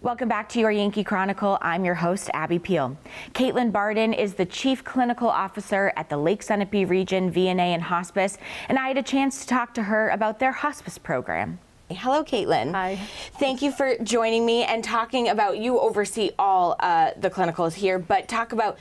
Welcome back to your Yankee Chronicle. I'm your host, Abby Peel. Caitlin Barden is the Chief Clinical Officer at the Lake Sunapee Region VNA and Hospice, and I had a chance to talk to her about their hospice program. Hello, Caitlin. Hi. Thank you for joining me and talking about, you oversee all the clinicals here, but talk about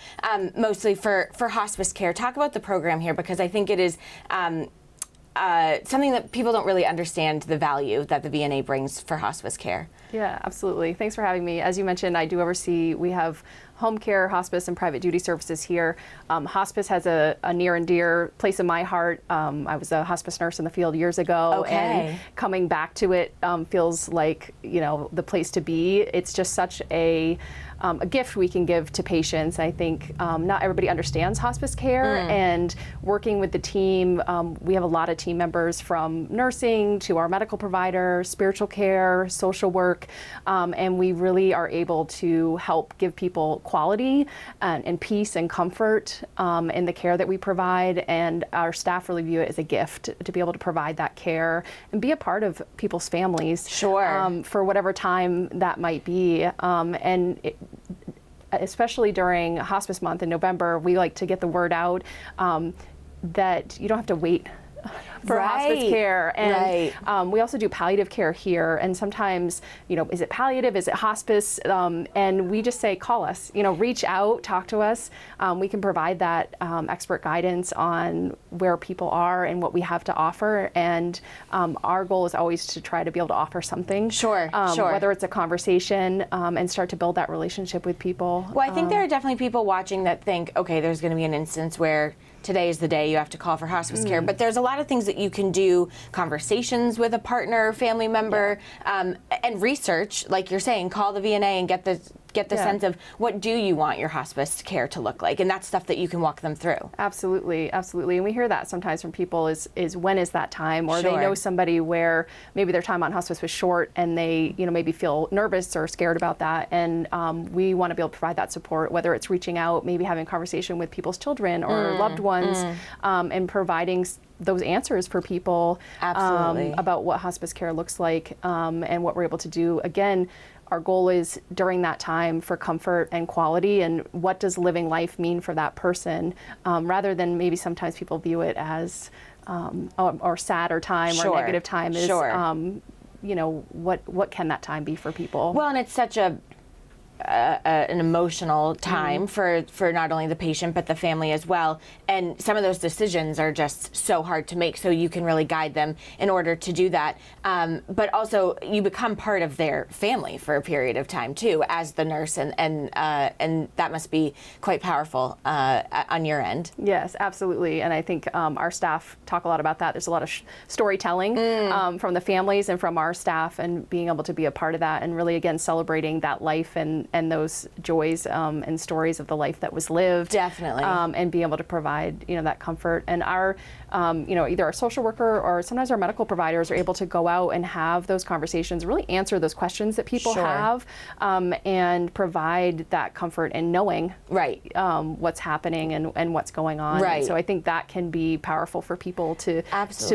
mostly for hospice care. Talk about the program here, because I think it is something that people don't really understand, the value that the VNA brings for hospice care. Yeah, absolutely. Thanks for having me. As you mentioned, I do oversee, we have home care, hospice, and private duty services here. Hospice has a near and dear place in my heart. I was a hospice nurse in the field years ago, and coming back to it feels like, you know, the place to be. It's just such a gift we can give to patients. I think not everybody understands hospice care, and working with the team, we have a lot of team members from nursing to our medical provider, spiritual care, social work, and we really are able to help give people quality and peace and comfort in the care that we provide, and our staff really view it as a gift to be able to provide that care and be a part of people's families. Sure. For whatever time that might be, especially during Hospice Month in November, we like to get the word out that you don't have to wait for hospice care. And we also do palliative care here, and sometimes, you know, is it palliative, is it hospice, and we just say, call us, you know, reach out, talk to us. We can provide that expert guidance on where people are and what we have to offer, and our goal is always to try to be able to offer something. Sure. Whether it's a conversation, and start to build that relationship with people. Well, I think there are definitely people watching that think, okay, there's going to be an instance where today is the day you have to call for hospice care, but there's a lot of things that you can do, conversations with a partner, family member, and research, like you're saying, call the VNA and get the sense of what do you want your hospice care to look like, and that's stuff that you can walk them through. Absolutely, absolutely. And we hear that sometimes from people is when is that time, or they know somebody where maybe their time on hospice was short and they, you know, maybe feel nervous or scared about that, and we want to be able to provide that support, whether it's reaching out, maybe having a conversation with people's children or loved ones, and providing those answers for people about what hospice care looks like, and what we're able to do. Again, our goal is during that time for comfort and quality, and what does living life mean for that person, rather than maybe sometimes people view it as or sad or time or negative time is, you know, what can that time be for people? Well, and it's such an emotional time for not only the patient but the family as well, and some of those decisions are just so hard to make, so you can really guide them in order to do that, but also you become part of their family for a period of time too as the nurse, and that must be quite powerful on your end. Yes, absolutely. And I think our staff talk a lot about that. There's a lot of storytelling from the families and from our staff, and being able to be a part of that, and really again celebrating that life and those joys and stories of the life that was lived. Definitely. And being able to provide, you know, that comfort. And our, you know, either our social worker or sometimes our medical providers are able to go out and have those conversations, really answer those questions that people have, and provide that comfort in knowing what's happening and what's going on. And so I think that can be powerful for people to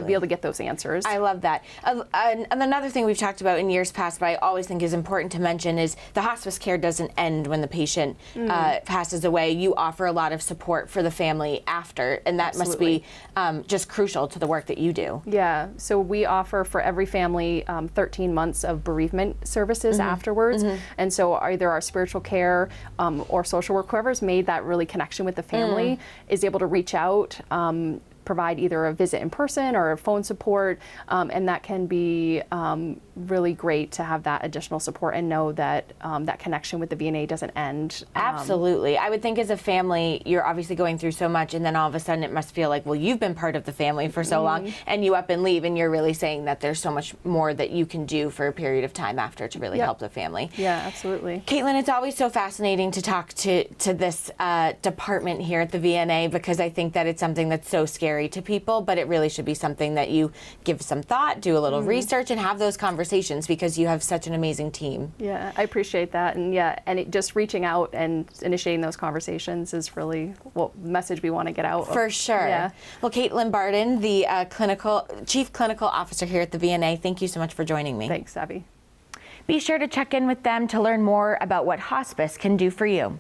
be able to get those answers. I love that. And another thing we've talked about in years past, but I always think is important to mention, is the hospice care doesn't end when the patient passes away. You offer a lot of support for the family after, and that must be just crucial to the work that you do. Yeah, so we offer for every family 13 months of bereavement services afterwards, and so either our spiritual care or social work, whoever's made that really connection with the family is able to reach out, provide either a visit in person or a phone support, and that can be really great to have that additional support and know that that connection with the VNA doesn't end. Absolutely. I would think as a family, you're obviously going through so much, and then all of a sudden it must feel like, well, you've been part of the family for so long, and you up and leave, and you're really saying that there's so much more that you can do for a period of time after to really help the family. Yeah, absolutely. Caitlin, it's always so fascinating to talk to this department here at the VNA, because I think that it's something that's so scary to people, but it really should be something that you give some thought, do a little research, and have those conversations, because you have such an amazing team. Yeah, I appreciate that, and just reaching out and initiating those conversations is really what message we want to get out. For sure. Yeah. Well, Caitlin Barden, the Chief Clinical Officer here at the VNA, thank you so much for joining me. Thanks, Abby. Be sure to check in with them to learn more about what hospice can do for you.